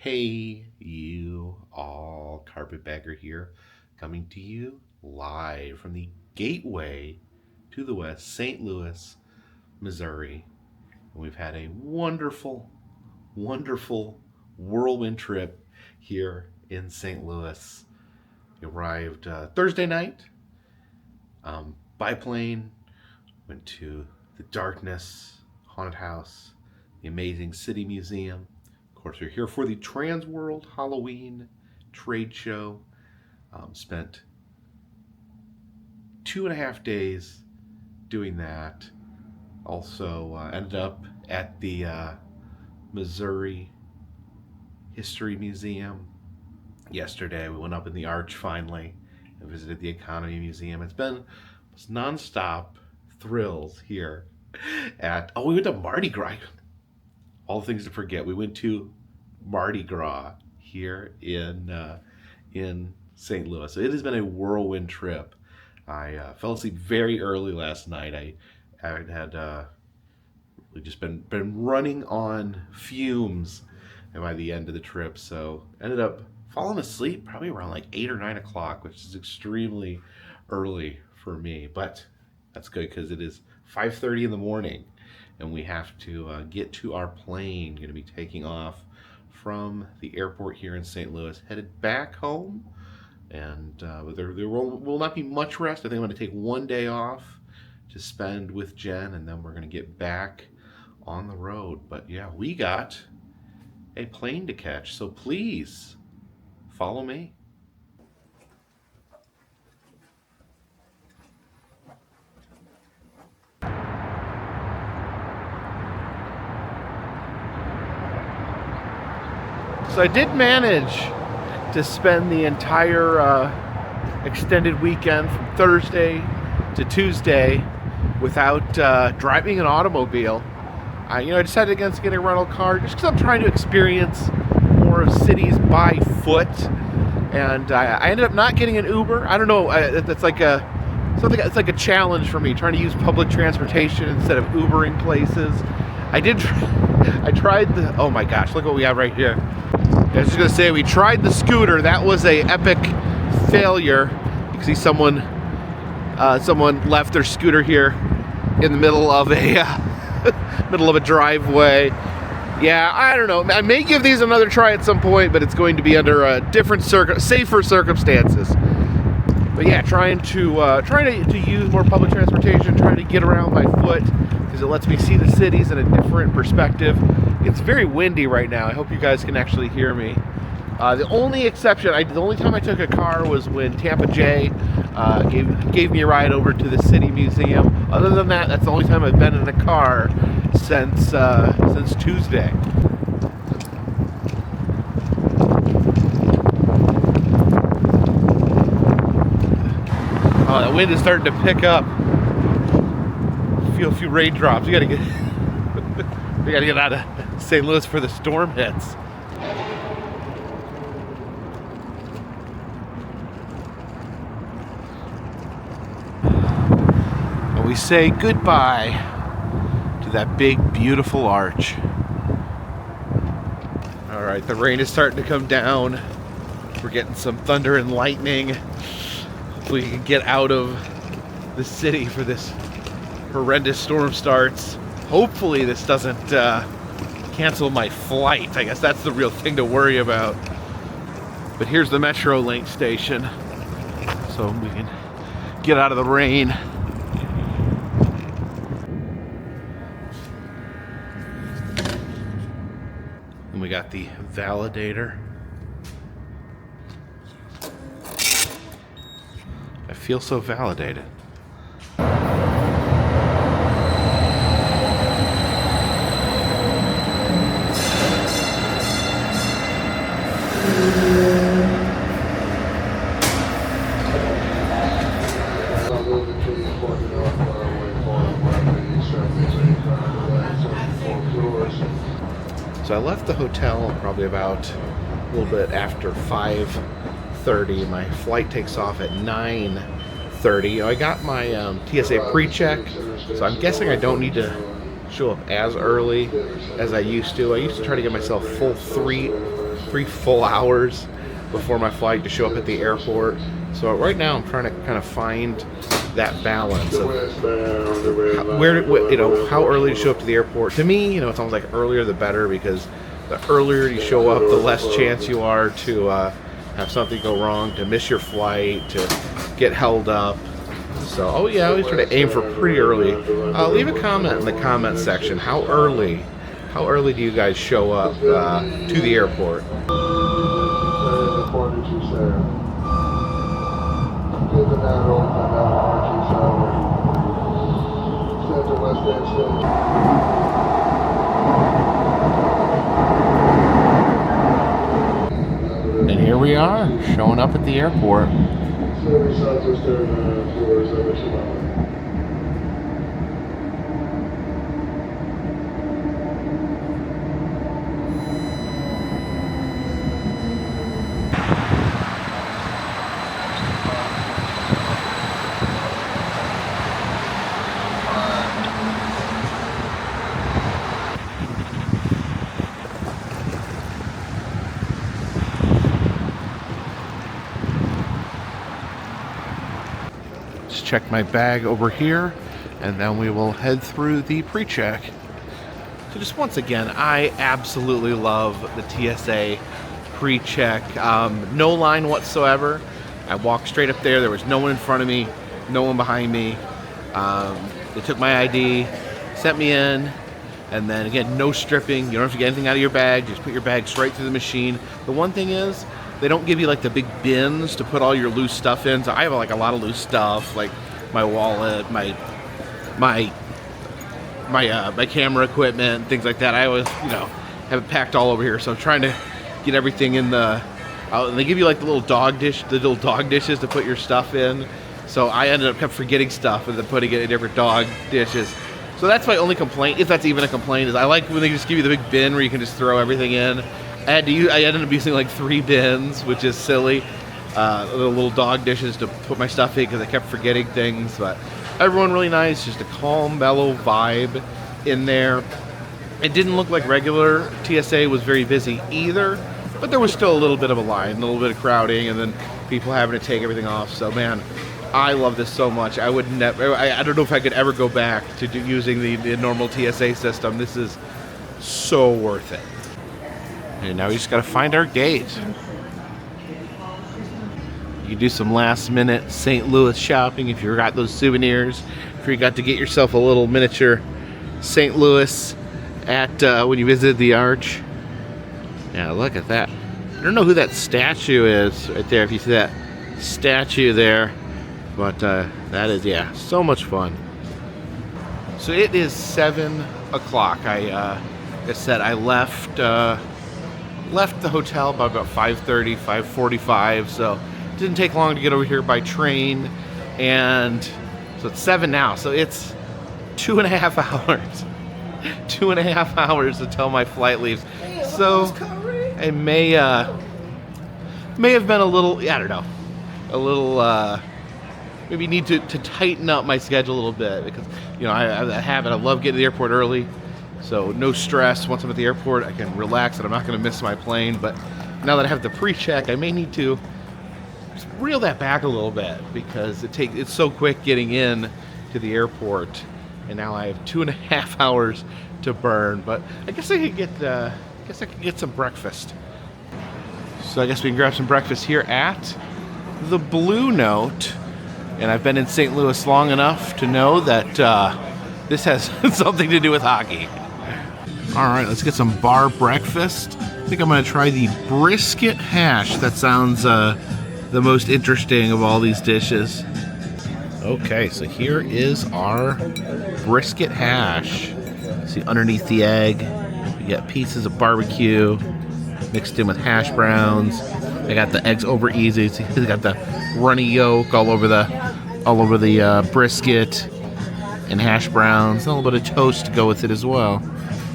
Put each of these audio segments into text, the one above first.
Hey, you all, Carpetbagger here, coming to you live from the gateway to the west, St. Louis, Missouri. And we've had a wonderful whirlwind trip here in St. Louis. We arrived Thursday night, biplane, went to the Darkness Haunted House, the Amazing City Museum. Of course, we're here for the Trans World Halloween trade show. Spent 2.5 days doing that. Also ended up at the Missouri History Museum yesterday. We went up in the arch finally and visited the Economy Museum. It's been non-stop thrills here at, we went to Mardi Gras. All the things to forget. We went to Mardi Gras here in St. Louis. So it has been a whirlwind trip. I fell asleep very early last night. I had really just been running on fumes by the end of the trip. So ended up falling asleep probably around like 8 or 9 o'clock, which is extremely early for me. But that's good because it is 5:30 in the morning. And we have to get to our plane. Going to be taking off from the airport here in St. Louis, headed back home. And there will not be much rest. I think I'm going to take 1 day off to spend with Jen, and then we're going to get back on the road. But yeah, we got a plane to catch, so please follow me. So I did manage to spend the entire extended weekend from Thursday to Tuesday without driving an automobile. I decided against getting a rental car just because I'm trying to experience more of cities by foot. And I ended up not getting an Uber. I don't know. It's like a challenge for me, trying to use public transportation instead of Ubering places. I tried the. Oh my gosh! Look what we have right here. I was just gonna say, we tried the scooter. That was a epic failure. You can see someone left their scooter here in the middle of a driveway. Yeah, I don't know. I may give these another try at some point, but it's going to be under different safer circumstances. But yeah, trying to use more public transportation, trying to get around by foot because it lets me see the cities in a different perspective. It's very windy right now. I hope you guys can actually hear me. The only time I took a car was when Tampa J gave me a ride over to the City Museum. Other than that, that's the only time I've been in a car since Tuesday. Oh, the wind is starting to pick up. Feel a few raindrops. We gotta get out of St. Louis for the storm hits. And we say goodbye to that big, beautiful arch. All right, the rain is starting to come down. We're getting some thunder and lightning. Hopefully we can get out of the city for this horrendous storm starts. Hopefully this doesn't cancel my flight. I guess that's the real thing to worry about. But here's the Metrolink station, so we can get out of the rain. And we got the validator. I feel so validated. So I left the hotel probably about a little bit after 5:30. My flight takes off at 9:30. I got my TSA pre-check, so I'm guessing I don't need to show up as early as I used to. I used to try to get myself full 3 full hours before my flight to show up at the airport. So right now I'm trying to kind of find that balance of how early to show up to the airport. To me, it's almost like earlier the better, because the earlier you show up, the less chance you are to have something go wrong, to miss your flight, to get held up. So, I always try to aim for pretty early. Leave a comment in the comment section. How early do you guys show up to the airport? And here we are, showing up at the airport. Check my bag over here, and then we will head through the pre-check. So just once again, I absolutely love the TSA pre-check. No line whatsoever. I walked straight up there. There was no one in front of me, no one behind me. They took my ID, sent me in, and then again, no stripping. You don't have to get anything out of your bag. You just put your bag straight through the machine. The one thing is, they don't give you like the big bins to put all your loose stuff in. So I have like a lot of loose stuff, like my wallet, my camera equipment, things like that. I always, have it packed all over here. So I'm trying to get everything in the. They give you like the little dog dishes to put your stuff in. So I kept forgetting stuff and then putting it in different dog dishes. So that's my only complaint, if that's even a complaint, is I like when they just give you the big bin where you can just throw everything in. I ended up using like 3 bins, which is silly. The little dog dishes to put my stuff in because I kept forgetting things. But everyone really nice, just a calm, mellow vibe in there. It didn't look like regular TSA was very busy either, but there was still a little bit of a line, a little bit of crowding, and then people having to take everything off. So man, I love this so much. I would never. I don't know if I could ever go back to using the normal TSA system. This is so worth it. And now we just gotta find our gate. You can do some last minute St. Louis shopping if you got those souvenirs. If you got to get yourself a little miniature St. Louis at when you visited the Arch. Yeah, look at that. I don't know who that statue is right there, if you see that statue there. But that is, yeah, so much fun. So it is 7 o'clock. Like I said, I left the hotel by about 5:30, 5:45, so it didn't take long to get over here by train. And so it's 7 now, so it's 2.5 hours. 2.5 hours until my flight leaves. So it may have been a little, I don't know, a little maybe need to tighten up my schedule a little bit, because I have that habit. I love getting to the airport early. So no stress. Once I'm at the airport, I can relax and I'm not going to miss my plane. But now that I have the pre-check, I may need to reel that back a little bit, because it's so quick getting in to the airport, and now I have 2.5 hours to burn. But I guess I could get some breakfast. So I guess we can grab some breakfast here at the Blue Note. And I've been in St. Louis long enough to know that this has something to do with hockey. All right, let's get some bar breakfast. I think I'm going to try the brisket hash. That sounds the most interesting of all these dishes. Okay, so here is our brisket hash. See, underneath the egg, we got pieces of barbecue mixed in with hash browns. I got the eggs over easy. See, they got the runny yolk all over the brisket and hash browns. A little bit of toast to go with it as well.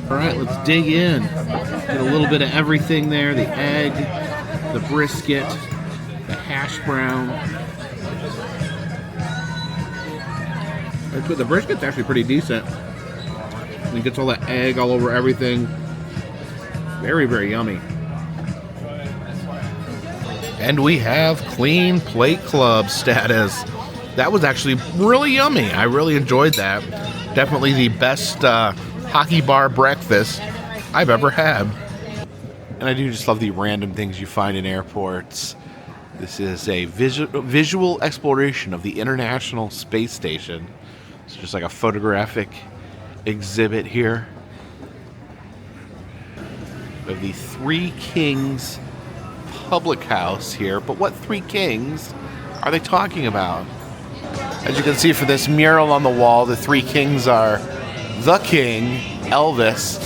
All right, let's dig in. Get a little bit of everything there: the egg, the brisket, the hash brown. The brisket's actually pretty decent. It gets all that egg all over everything. Very, very yummy. And we have clean plate club status. That was actually really yummy. I really enjoyed that. Definitely the best hockey bar breakfast I've ever had. And I do just love the random things you find in airports. This is a visual exploration of the International Space Station. It's just like a photographic exhibit here. We have the Three Kings public house here, but what Three Kings are they talking about? As you can see for this mural on the wall, the Three Kings are the King, Elvis,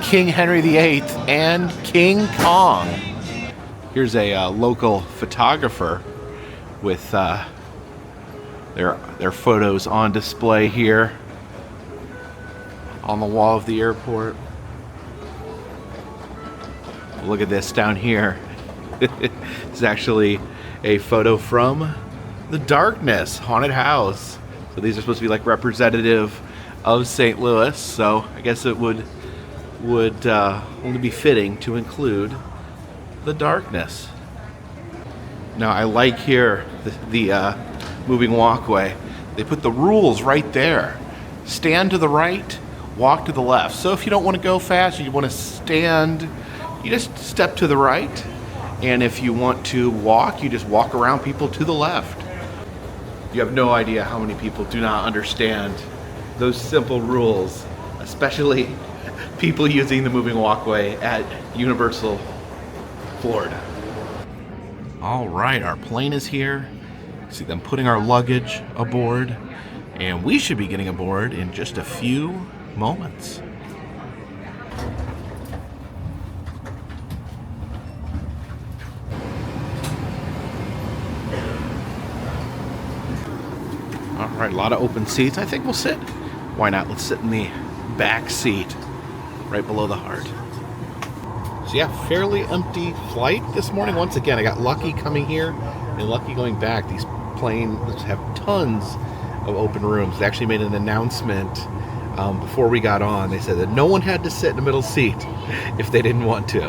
King Henry VIII, and King Kong. Here's a local photographer with their photos on display here on the wall of the airport. Look at this down here. It's actually a photo from the Darkness Haunted House. So these are supposed to be like representative of St. Louis. So I guess it would only be fitting to include the Darkness. Now I like here the moving walkway. They put the rules right there. Stand to the right, walk to the left. So if you don't want to go fast, you want to stand, you just step to the right. And if you want to walk, you just walk around people to the left. You have no idea how many people do not understand those simple rules, especially people using the moving walkway at Universal Florida. All right, our plane is here. See them putting our luggage aboard, and we should be getting aboard in just a few moments. All right, a lot of open seats. I think we'll sit. Why not? Let's sit in the back seat, right below the heart. So yeah, fairly empty flight this morning. Once again, I got lucky coming here and lucky going back. These planes have tons of open rooms. They actually made an announcement before we got on. They said that no one had to sit in the middle seat if they didn't want to.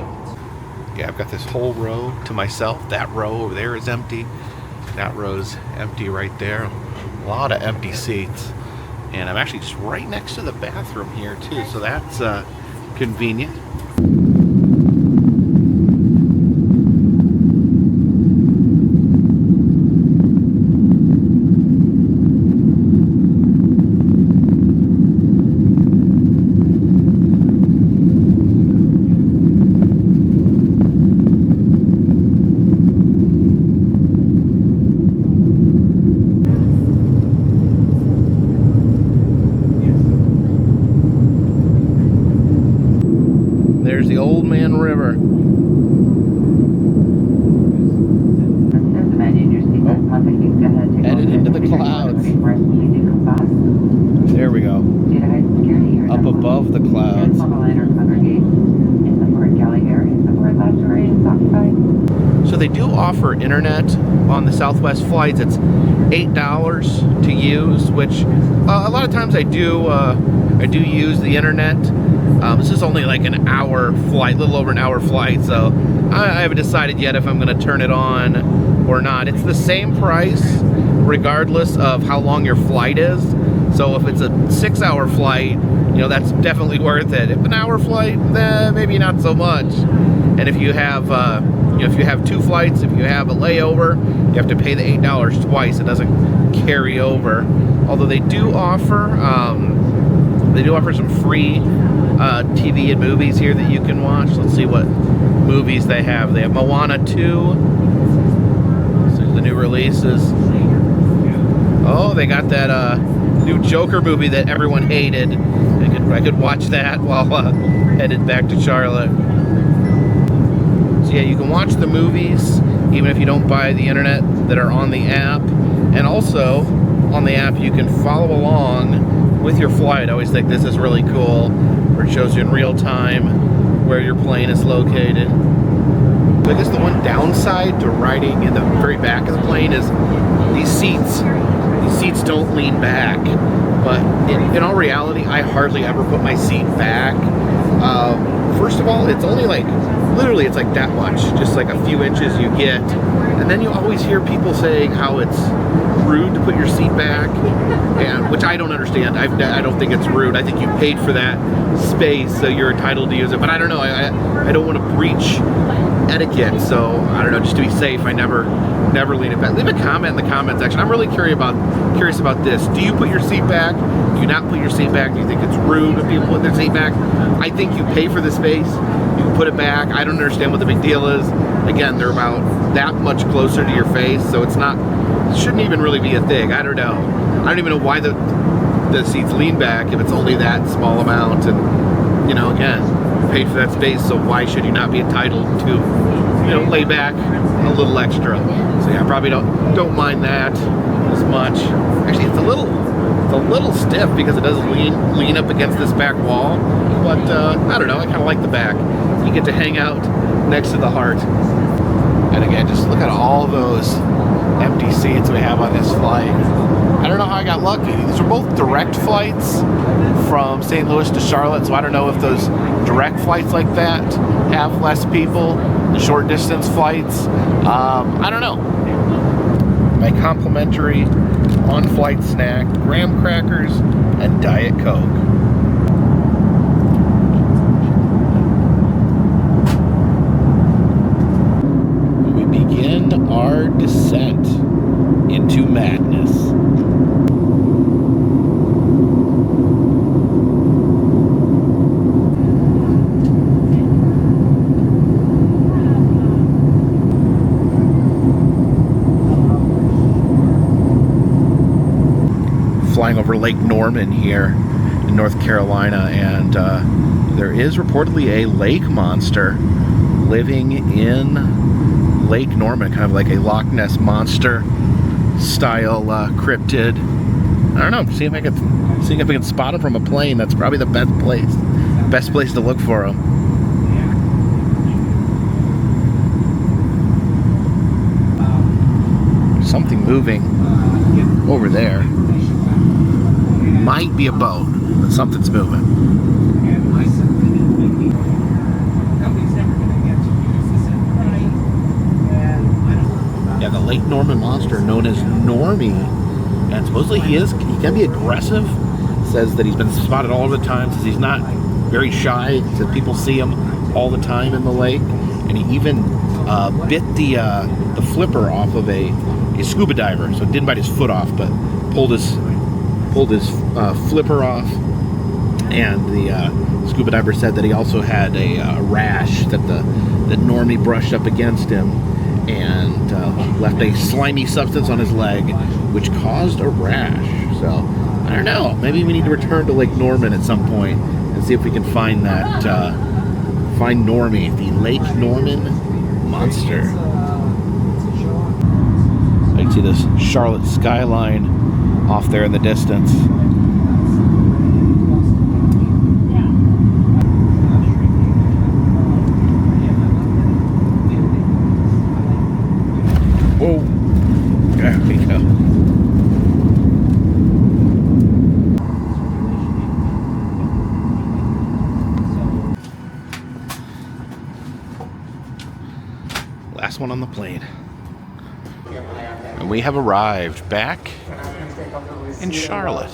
Yeah, I've got this whole row to myself. That row over there is empty. That row's empty right there. A lot of empty seats. And I'm actually just right next to the bathroom here too, so that's convenient. There's the Old Man River. Headed into the clouds. There we go. Up above the clouds. So they do offer internet on the Southwest flights. It's $8 to use, which a lot of times I do use the internet. This is only like an hour flight, a little over an hour flight, so I haven't decided yet if I'm going to turn it on or not. It's the same price regardless of how long your flight is. So if it's a 6-hour flight, you know, that's definitely worth it. If an hour flight, maybe not so much. And if you have, you know, if you have 2 flights, if you have a layover, you have to pay the $8 twice. It doesn't carry over. Although they do offer some free TV and movies here that you can watch. Let's see what movies they have. They have Moana 2. So the new releases. Oh, they got that new Joker movie that everyone hated. I could watch that while headed back to Charlotte. So yeah, you can watch the movies even if you don't buy the internet that are on the app. And also on the app you can follow along with your flight. I always think this is really cool, where it shows you in real time where your plane is located. I guess the one downside to riding in the very back of the plane is these seats don't lean back. But in all reality, I hardly ever put my seat back First of all, it's only like, literally it's like that much, just like a few inches you get. And then you always hear people saying how it's rude to put your seat back, and which I don't understand. I don't think it's rude. I think you paid for that space, so you're entitled to use it. But I don't know, I don't want to breach etiquette, so I don't know, just to be safe, I never lean it back. Leave a comment in the comment section. I'm really curious about this. Do you put your seat back? Do you not put your seat back? Do you think it's rude when people put their seat back? I think you pay for the space, you can put it back. I don't understand what the big deal is. Again, they're about that much closer to your face, so it shouldn't even really be a thing. I don't know. I don't even know why the seats lean back if it's only that small amount, and you know, again, you paid for that space, so why should you not be entitled to, you know, lay back a little extra? So yeah, I probably don't mind that as much. Actually, it's a little stiff because it does lean up against this back wall, but I don't know, I kind of like the back. You get to hang out next to the heart. And again, just look at all those empty seats we have on this flight. I don't know how I got lucky. These are both direct flights from St. Louis to Charlotte, so I don't know if those direct flights like that have less people. The short distance flights, I don't know. My complimentary on-flight snack, graham crackers and Diet Coke. We begin our descent into madness. Flying over Lake Norman here in North Carolina, and there is reportedly a lake monster living in Lake Norman, kind of like a Loch Ness Monster style cryptid. I don't know, seeing if I can spot him from a plane. That's probably the best place to look for him. Something moving over there. Might be a boat, but something's moving. Yeah, the Lake Norman monster, known as Normie, and supposedly he can be aggressive. Says that he's been spotted all the time. Says he's not very shy. Says people see him all the time in the lake, and he even bit the flipper off of a scuba diver. So it didn't bite his foot off, but pulled his flipper off, and the scuba diver said that he also had a rash that Normie brushed up against him and left a slimy substance on his leg, which caused a rash. So I don't know, maybe we need to return to Lake Norman at some point and see if we can find find Normie, the Lake Norman monster. I can see this Charlotte skyline off there in the distance. Whoa, there we go. Last one on the plane. And we have arrived back in Charlotte.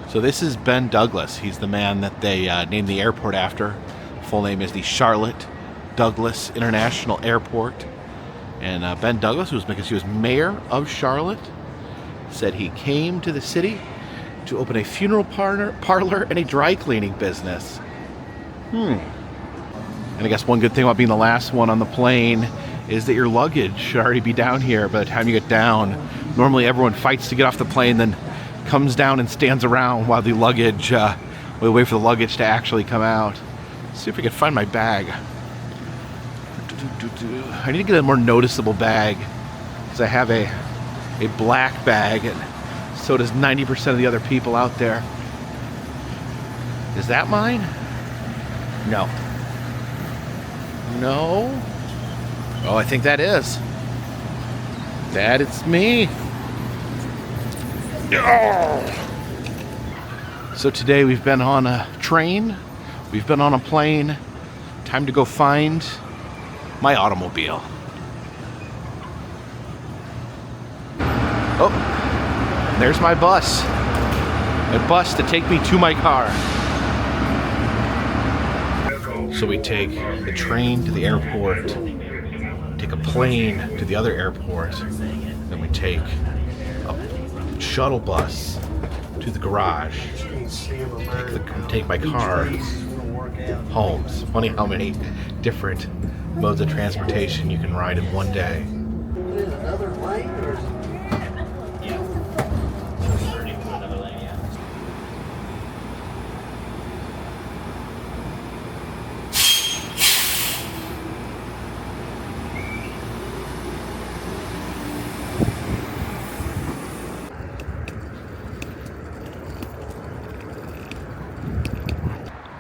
So this is Ben Douglas. He's the man that they named the airport after. Full name is the Charlotte Douglas International Airport. And Ben Douglas was because he was mayor of Charlotte. Said he came to the city to open a funeral parlor and a dry cleaning business. And I guess one good thing about being the last one on the plane is that your luggage should already be down here by the time you get down. Normally everyone fights to get off the plane, then comes down and stands around while the luggage, we wait for the luggage to actually come out. Let's see if we can find my bag. I need to get a more noticeable bag, because I have a black bag, and so does 90% of the other people out there. Is that mine? No. No. Oh, I think that is. That it's me. Oh. So today we've been on a train, we've been on a plane. Time to go find my automobile. Oh, there's my bus. A bus to take me to my car. So we take the train to the airport, take a plane to the other airport, then we take a shuttle bus to the garage, take my car home. It's funny how many different modes of transportation you can ride in one day.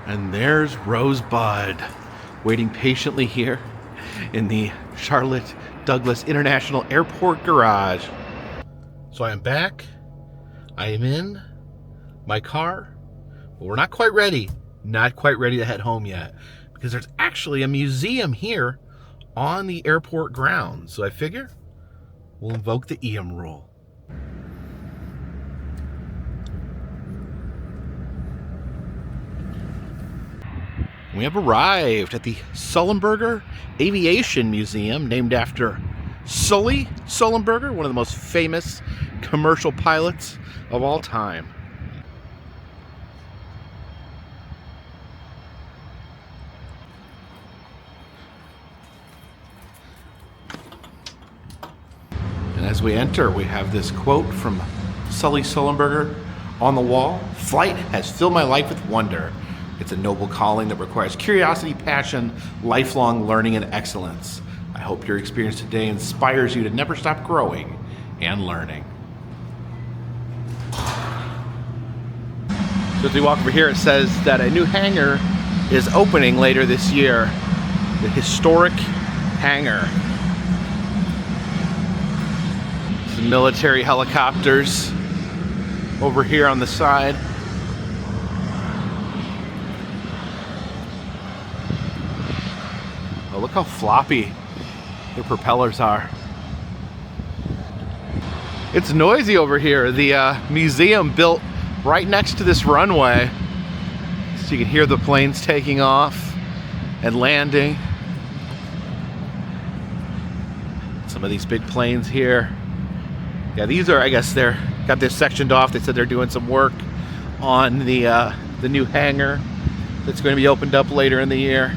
And there's Rosebud, waiting patiently here in the Charlotte Douglas International Airport garage. So I am back. I am in my car. But we're not quite ready. Not quite ready to head home yet. Because there's actually a museum here on the airport grounds. So I figure we'll invoke the EM rule. We have arrived at the Sullenberger Aviation Museum, named after Sully Sullenberger, one of the most famous commercial pilots of all time. And as we enter, we have this quote from Sully Sullenberger on the wall: "Flight has filled my life with wonder. It's a noble calling that requires curiosity, passion, lifelong learning, and excellence. I hope your experience today inspires you to never stop growing and learning." So as we walk over here, it says that a new hangar is opening later this year. The historic hangar. Some military helicopters over here on the side. Oh, look how floppy the propellers are. It's noisy over here. The museum built right next to this runway. So you can hear the planes taking off and landing. Some of these big planes here. Yeah, these are, I guess they're got this sectioned off. They said they're doing some work on the new hangar that's going to be opened up later in the year.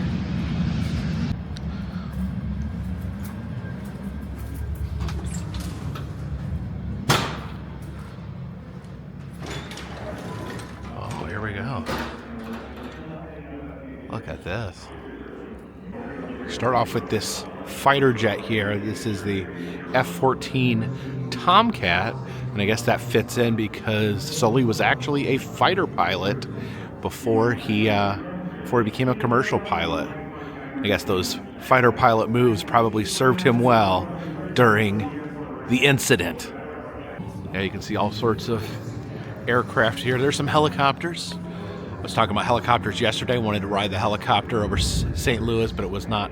Here we go. Look at this. Start off with this fighter jet here. This is the F-14 Tomcat, and I guess that fits in because Sully was actually a fighter pilot before he became a commercial pilot. I guess those fighter pilot moves probably served him well during the incident. Yeah, you can see all sorts of aircraft here. There's some helicopters. I was talking about helicopters yesterday. I wanted to ride the helicopter over St. Louis, but it was not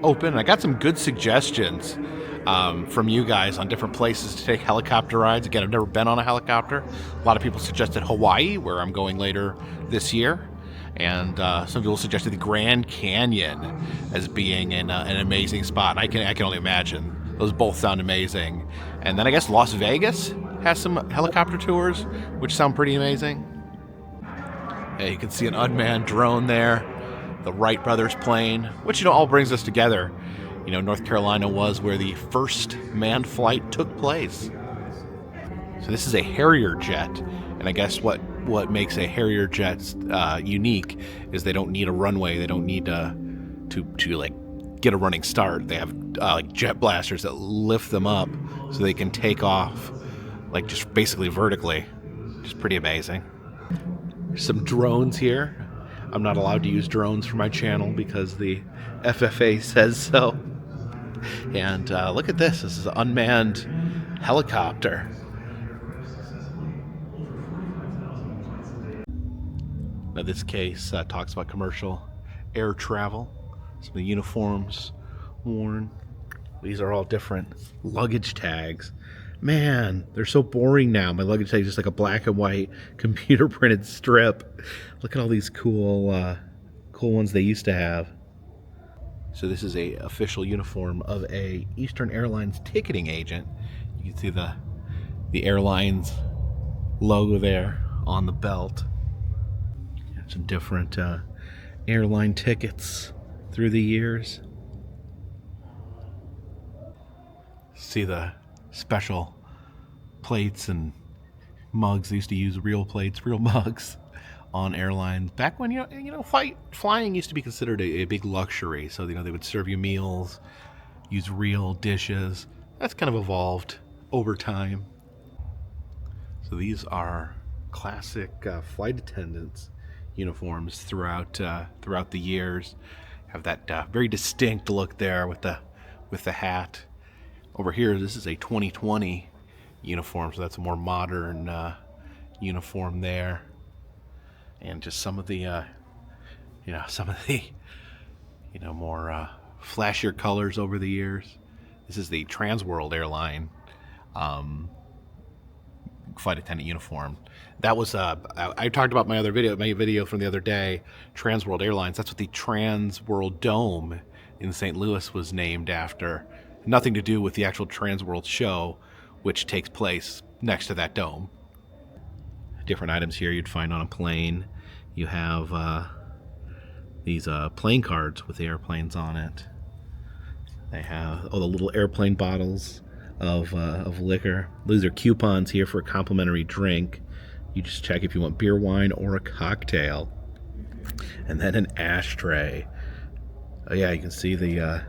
open. And I got some good suggestions from you guys on different places to take helicopter rides. Again, I've never been on a helicopter. A lot of people suggested Hawaii, where I'm going later this year. And some people suggested the Grand Canyon as being an amazing spot. I can only imagine. Those both sound amazing. And then I guess Las Vegas has some helicopter tours, which sound pretty amazing. Yeah, you can see an unmanned drone there, the Wright brothers plane, which, all brings us together. North Carolina was where the first manned flight took place. So this is a Harrier jet, and I guess what makes a Harrier jet unique is they don't need a runway. They don't need to get a running start. They have jet blasters that lift them up so they can take off just basically vertically. Just pretty amazing. There's some drones here. I'm not allowed to use drones for my channel because the FFA says so. And look at this. This is an unmanned helicopter. Now, this case talks about commercial air travel. Some of the uniforms worn. These are all different luggage tags. Man, they're so boring now. My luggage tag is just like a black and white computer printed strip. Look at all these cool ones they used to have. So this is a official uniform of a Eastern Airlines ticketing agent. You can see the airline's logo there on the belt. Some different airline tickets through the years. See the special plates and mugs. They used to use real plates, real mugs on airlines back when flying used to be considered a big luxury. So they would serve you meals, use real dishes. That's kind of evolved over time. So these are classic flight attendants uniforms throughout the years. Have that very distinct look there with the hat. Over here, this is a 2020 uniform, so that's a more modern uniform there. And just some of the more flashier colors over the years. This is the Transworld airline flight attendant uniform. That was I talked about my video from the other day, Transworld Airlines. That's what the Transworld Dome in St. Louis was named after. Nothing to do with the actual Transworld show, which takes place next to that dome. Different items here you'd find on a plane. You have these plane cards with the airplanes on it. They have the little airplane bottles of liquor. These are coupons here for a complimentary drink. You just check if you want beer, wine, or a cocktail. And then an ashtray. Oh yeah, you can see the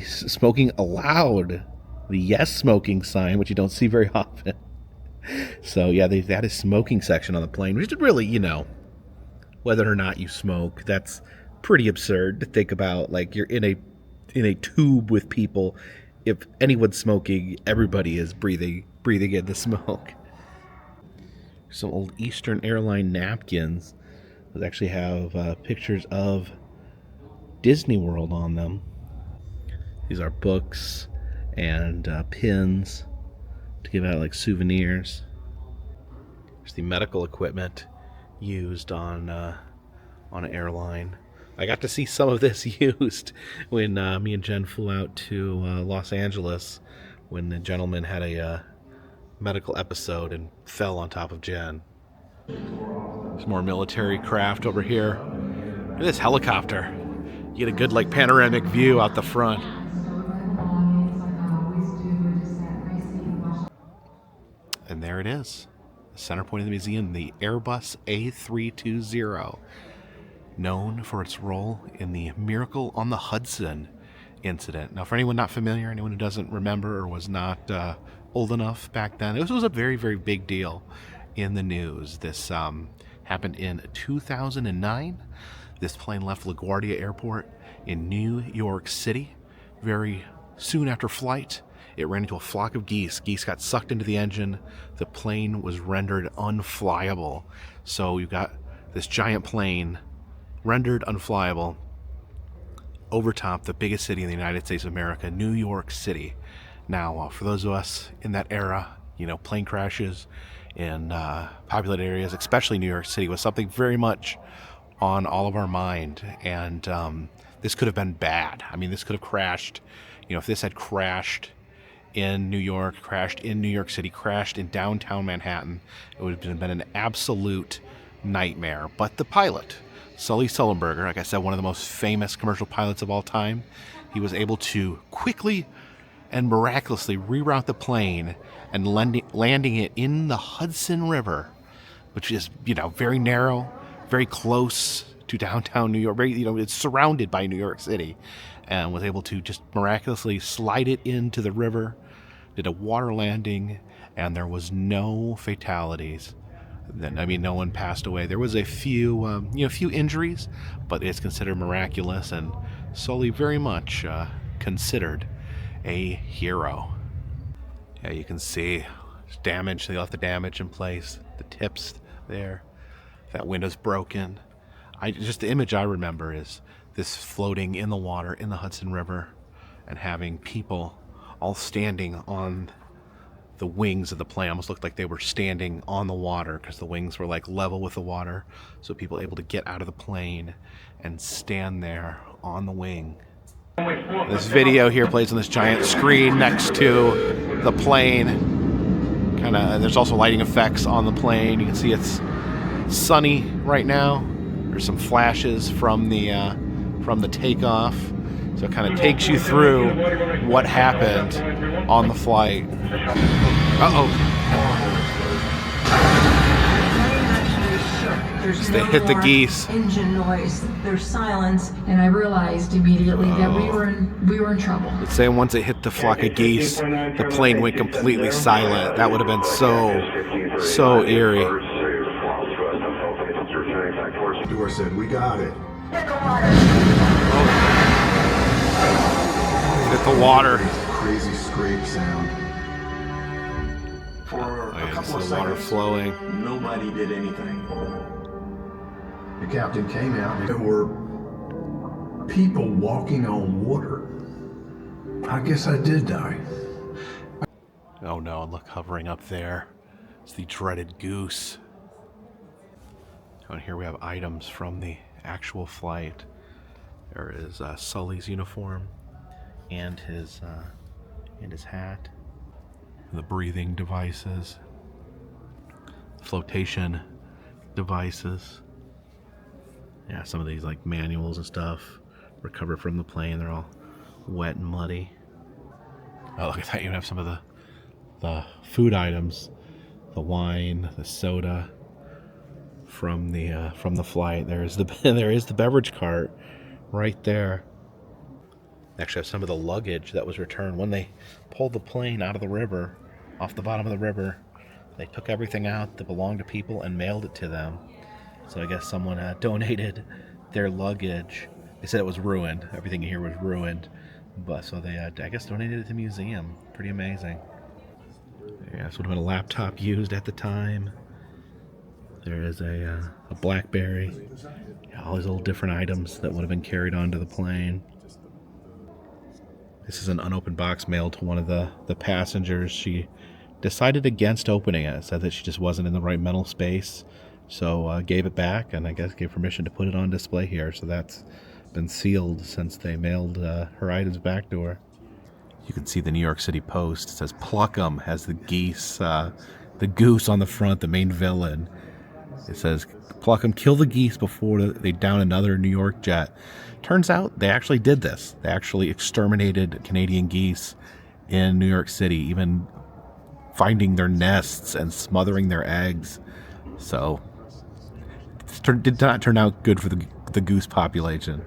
smoking allowed, the yes smoking sign, which you don't see very often. So yeah, they've had a smoking section on the plane, which is really, whether or not you smoke, that's pretty absurd to think about. Like, you're in a tube with people. If anyone's smoking, everybody is breathing in the smoke. Some old Eastern Airline napkins that actually have pictures of Disney World on them. These are books and pins to give out like souvenirs. There's the medical equipment used on an airline. I got to see some of this used when me and Jen flew out to Los Angeles when the gentleman had a medical episode and fell on top of Jen. There's more military craft over here. Look at this helicopter. You get a good panoramic view out the front. And there it is. The center point of the museum, the Airbus A320. Known for its role in the Miracle on the Hudson incident. Now, for anyone not familiar, anyone who doesn't remember or was not old enough back then, this was a very, very big deal in the news. This happened in 2009. This plane left LaGuardia Airport in New York City. Very soon after flight, it ran into a flock of geese. Geese got sucked into the engine. The plane was rendered unflyable. So you've got this giant plane rendered unflyable over top the biggest city in the United States of America, New York City. Now, for those of us in that era, plane crashes in populated areas, especially New York City, was something very much on all of our mind. And this could have been bad. I mean, this could have crashed. If this had crashed in New York, crashed in New York City, crashed in downtown Manhattan, it would have been an absolute nightmare. But the pilot, Sullenberger, like I said, one of the most famous commercial pilots of all time, he was able to quickly and miraculously reroute the plane and landing it in the Hudson River, which is, very narrow, very close to downtown New York. It's surrounded by New York City, and was able to just miraculously slide it into the river, did a water landing, and there was no fatalities. No one passed away. There was a few injuries, but it's considered miraculous, and Sully very much considered a hero. Yeah, you can see damage. They left the damage in place. The tips there. That window's broken. Just the image I remember is this floating in the water in the Hudson River and having people all standing on the wings of the plane. Almost looked like they were standing on the water because the wings were like level with the water, so people able to get out of the plane and stand there on the wing. This video here plays on this giant screen next to the plane. There's also lighting effects on the plane. You can see it's sunny right now. There's some flashes from the takeoff, so it kind of takes you through what happened on the flight. They hit the geese. Engine noise. There's silence, and I realized immediately that we were in trouble. Let's say once it hit the flock of geese, the plane went completely silent. That would have been so eerie. Door said, "We got it." Hit the water. Crazy scrape sound. For a couple of seconds, water flowing. Nobody did anything. The captain came out and there were people walking on water. I guess I did die. Oh no, and look, hovering up there. It's the dreaded goose. And here we have items from the actual flight. There is Sully's uniform and his hat. The breathing devices. Flotation devices. Yeah, some of these like manuals and stuff recovered from the plane. They're all wet and muddy. Oh, look at that. You have some of the food items. The wine, the soda from the flight. There is the beverage cart right there. They actually have some of the luggage that was returned when they pulled the plane out of the river, off the bottom of the river. They took everything out that belonged to people and mailed it to them. So I guess someone donated their luggage. They said it was ruined. Everything here was ruined. But so they, I guess, donated it to the museum. Pretty amazing. Yeah, this would have been a laptop used at the time. There is a BlackBerry. Yeah, all these little different items that would have been carried onto the plane. This is an unopened box mailed to one of the passengers. She decided against opening it. Said that she just wasn't in the right mental space. So gave it back, and I guess gave permission to put it on display here. So that's been sealed since they mailed her items back to her. You can see the New York City Post. It says "Pluck 'em" has the geese, the goose on the front, the main villain. It says "Pluck 'em, kill the geese before they down another New York jet." Turns out they actually did this. They actually exterminated Canadian geese in New York City, even finding their nests and smothering their eggs. So it did not turn out good for the goose population.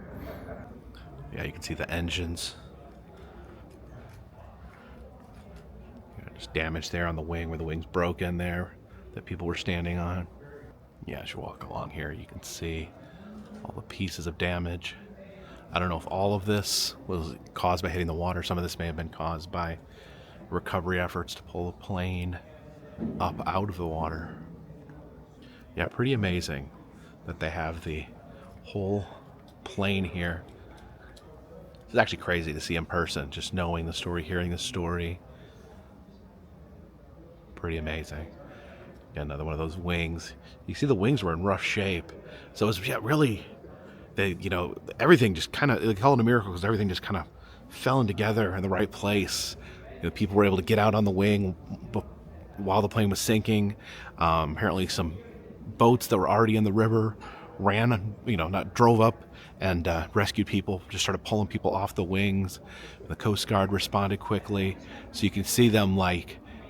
Yeah, you can see the engines. Just damage there on the wing where the wing's broken there that people were standing on. Yeah, as you walk along here, you can see all the pieces of damage. I don't know if all of this was caused by hitting the water. Some of this may have been caused by recovery efforts to pull the plane up out of the water. Yeah, pretty amazing that they have the whole plane here. It's actually crazy to see in person, just knowing the story, hearing the story. Pretty amazing. Got another one of those wings. You see the wings were in rough shape. So it was, yeah, really, everything just kind of, they call it a miracle because everything just kind of fell in together in the right place. People were able to get out on the wing while the plane was sinking. Apparently some boats that were already in the river drove up and rescued people, just started pulling people off the wings. The Coast Guard responded quickly. So you can see them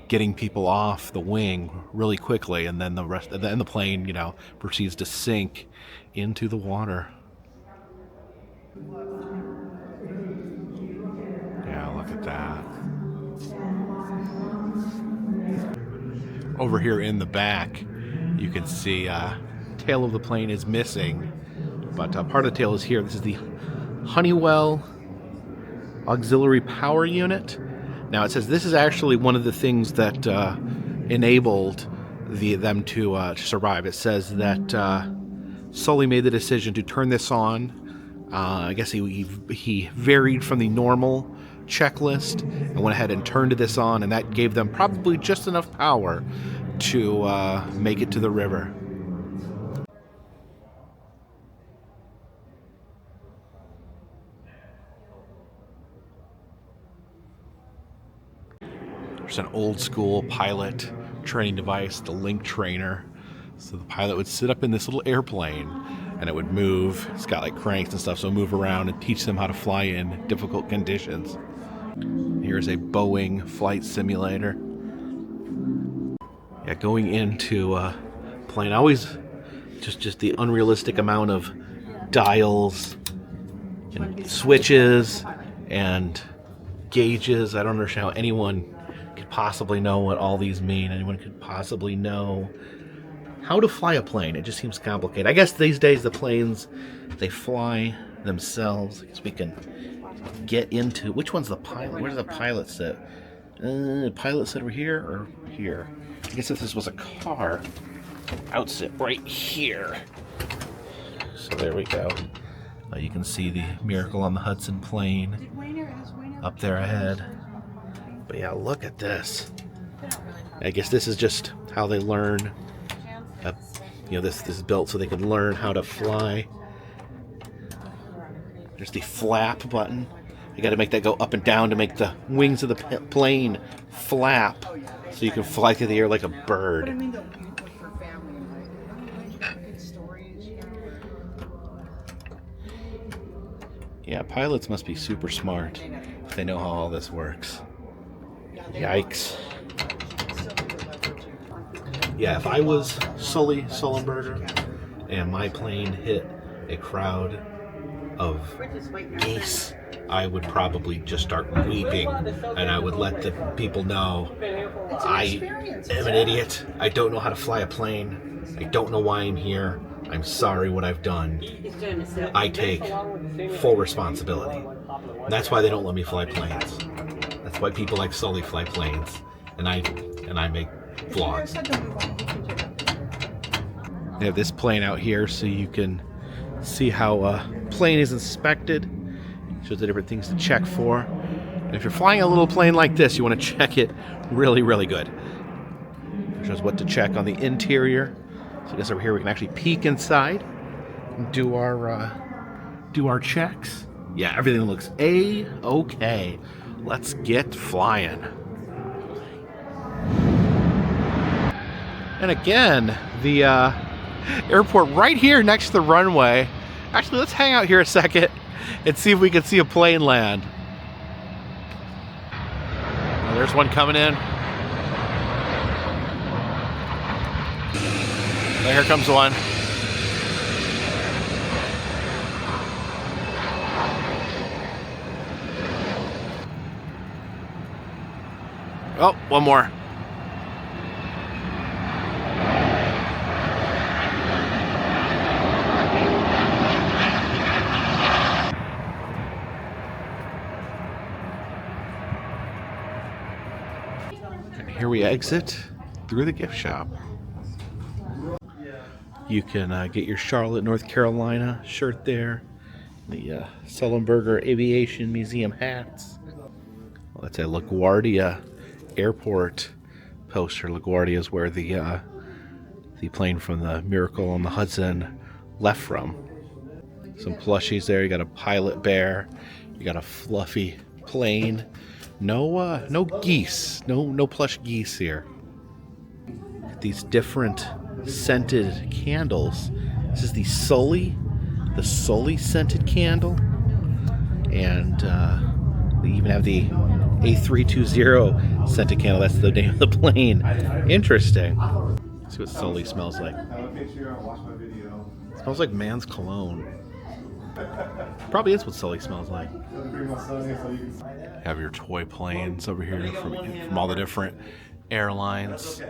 getting people off the wing really quickly, and then the plane, proceeds to sink into the water. Yeah, look at that. Over here in the back, you can see tail of the plane is missing, but part of the tail is here. This is the Honeywell auxiliary power unit. Now it says this is actually one of the things that enabled them to survive. It says that Sully made the decision to turn this on. I guess he varied from the normal checklist and went ahead and turned this on, and that gave them probably just enough power to make it to the river. There's an old school pilot training device, the link trainer. So the pilot would sit up in this little airplane and it would move. It's got like cranks and stuff, so move around and teach them how to fly in difficult conditions. Here's a Boeing flight simulator. Yeah, going into a plane, always just the unrealistic amount of dials and switches and gauges. I don't understand how anyone could possibly know what all these mean. Anyone could possibly know how to fly a plane. It just seems complicated. I guess these days the planes, they fly themselves. I guess we can get into, which one's the pilot? Where does the pilot sit? Pilot sit over here or here? I guess if this was a car, I would sit right here. So there we go. You can see the Miracle on the Hudson plane up there ahead. But yeah, look at this. I guess this is just how they learn. This is built so they can learn how to fly. There's the flap button. You got to make that go up and down to make the wings of the plane flap, so you can fly through the air like a bird. Yeah, pilots must be super smart if they know how all this works. Yikes. Yeah, if I was Sullenberger and my plane hit a crowd of geese, I would probably just start weeping, and I would let the people know I am an idiot. I don't know how to fly a plane. I don't know why I'm here. I'm sorry what I've done. I take full responsibility. That's why they don't let me fly planes. That's why people like Sully fly planes, and I make vlogs. They have this plane out here so you can see how a plane is inspected. Shows the different things to check for. And if you're flying a little plane like this, you want to check it really, really good. It shows what to check on the interior. So I guess over here we can actually peek inside and do our checks. Yeah, everything looks A-okay. Let's get flying. And again, the airport right here next to the runway. Actually, let's hang out here a second and see if we can see a plane land. Oh, there's one coming in. Oh, here comes one. Oh, one more. Here we exit through the gift shop. You can get your Charlotte, North Carolina shirt there. The Sullenberger Aviation Museum hats. Well, that's a LaGuardia Airport poster. LaGuardia is where the plane from the Miracle on the Hudson left from. Some plushies there. You got a pilot bear. You got a fluffy plane. No geese. No plush geese here. These different scented candles. This is the Sully scented candle, and they even have the A320 scented candle. That's the name of the plane. Interesting. Let's see what Sully smells like. It smells like man's cologne. Probably is what Sully smells like. Have your toy planes over here from all the different airlines.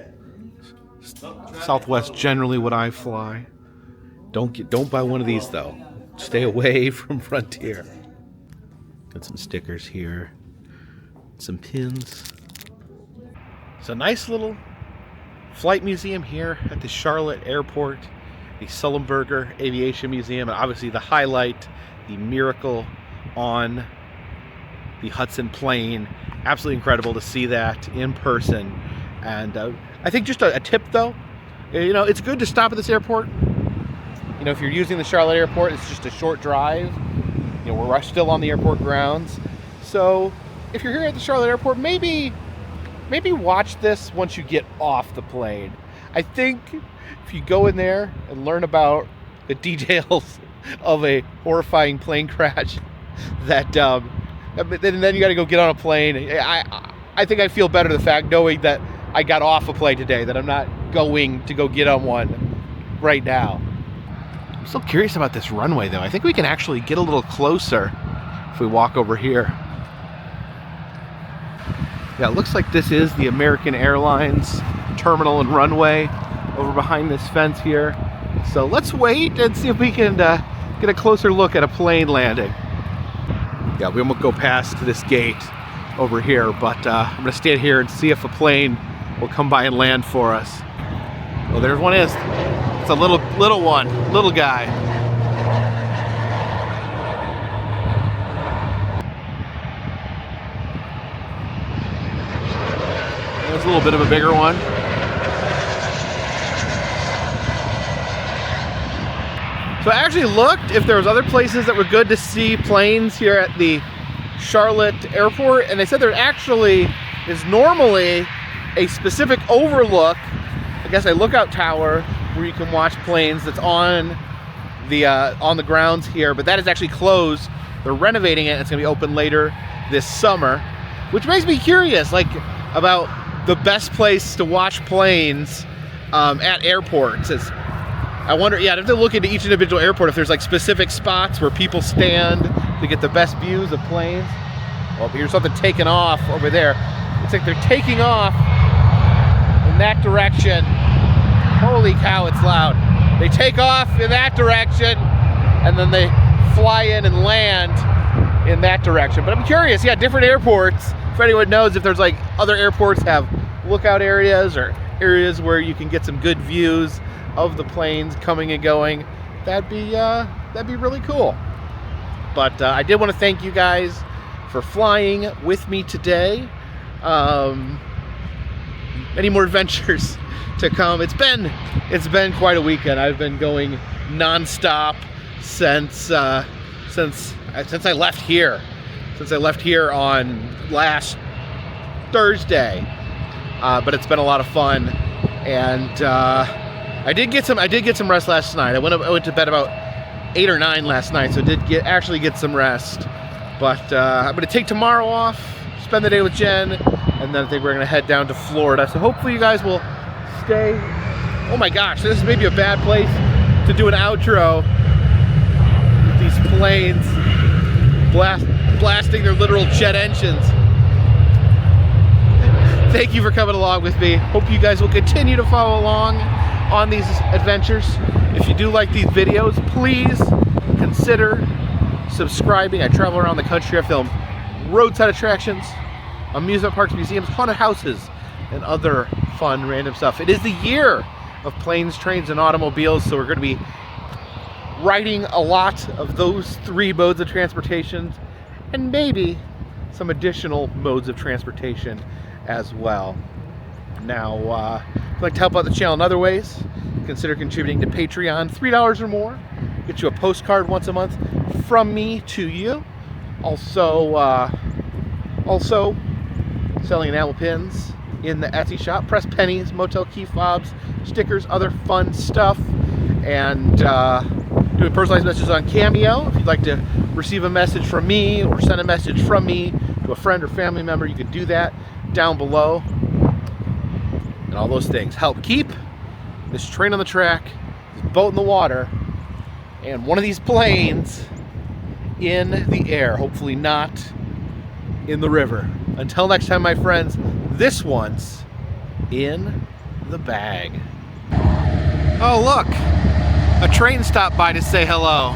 Southwest generally what I fly. Don't buy one of these though. Stay away from Frontier. Got some stickers here, some pins. It's a nice little flight museum here at the Charlotte Airport, the Sullenberger Aviation Museum, and obviously the highlight, the miracle on the Hudson plane. Absolutely incredible to see that in person. And I think just a tip though, you know, it's good to stop at this airport. You know, if you're using the Charlotte Airport, it's just a short drive. You know, we're still on the airport grounds. So if you're here at the Charlotte Airport, maybe watch this once you get off the plane. I think if you go in there and learn about the details of a horrifying plane crash, that then you got to go get on a plane. I think I feel better the fact knowing that I got off a plane today, that I'm not going to go get on one right now. I'm still curious about this runway though. I think we can actually get a little closer if we walk over here. Yeah, it looks like this is the American Airlines terminal and runway over behind this fence here. So let's wait and see if we can get a closer look at a plane landing. Yeah, we won't go past this gate over here, but I'm gonna stand here and see if a plane will come by and land for us. Well, there's one is. It's a little one, little guy. There's a little bit of a bigger one. So I actually looked if there was other places that were good to see planes here at the Charlotte Airport, and they said there actually is normally a specific overlook, I guess a lookout tower, where you can watch planes that's on the grounds here, but that is actually closed. They're renovating it, and it's gonna be open later this summer, which makes me curious, like, about the best place to watch planes at airports. I wonder, yeah, I'd have to look into each individual airport if there's like specific spots where people stand to get the best views of planes. Well, here's something taking off over there. Looks like they're taking off in that direction. Holy cow, it's loud. They take off in that direction and then they fly in and land in that direction. But I'm curious, yeah, different airports, if anyone knows if there's like other airports have lookout areas or areas where you can get some good views of the planes coming and going, that'd be really cool. But I did want to thank you guys for flying with me today. Many more adventures to come. It's been quite a weekend. I've been going non-stop since I left here. Since I left here on last Thursday. But it's been a lot of fun, and I did get some rest last night. I went to bed about 8 or 9 last night, so I did actually get some rest. But I'm gonna take tomorrow off, spend the day with Jen, and then I think we're gonna head down to Florida. So hopefully you guys will stay. Oh my gosh, this is maybe a bad place to do an outro with these planes blasting their literal jet engines. Thank you for coming along with me. Hope you guys will continue to follow along on these adventures. If you do like these videos, please consider subscribing. I travel around the country. I film roadside attractions, amusement parks, museums, haunted houses, and other fun random stuff. It is the year of planes, trains, and automobiles, so we're going to be riding a lot of those 3 modes of transportation, and maybe some additional modes of transportation as well. Now, if you'd like to help out the channel in other ways, consider contributing to Patreon. $3 or more get you a postcard once a month from me to you. Also selling enamel pins in the Etsy shop, press pennies, motel key fobs, stickers, other fun stuff, and doing personalized messages on Cameo. If you'd like to receive a message from me or send a message from me to a friend or family member, you can do that down below. And all those things help keep this train on the track, this boat in the water, and one of these planes in the air, hopefully not in the river. Until next time, my friends, this one's in the bag. Oh look, a train stopped by to say hello.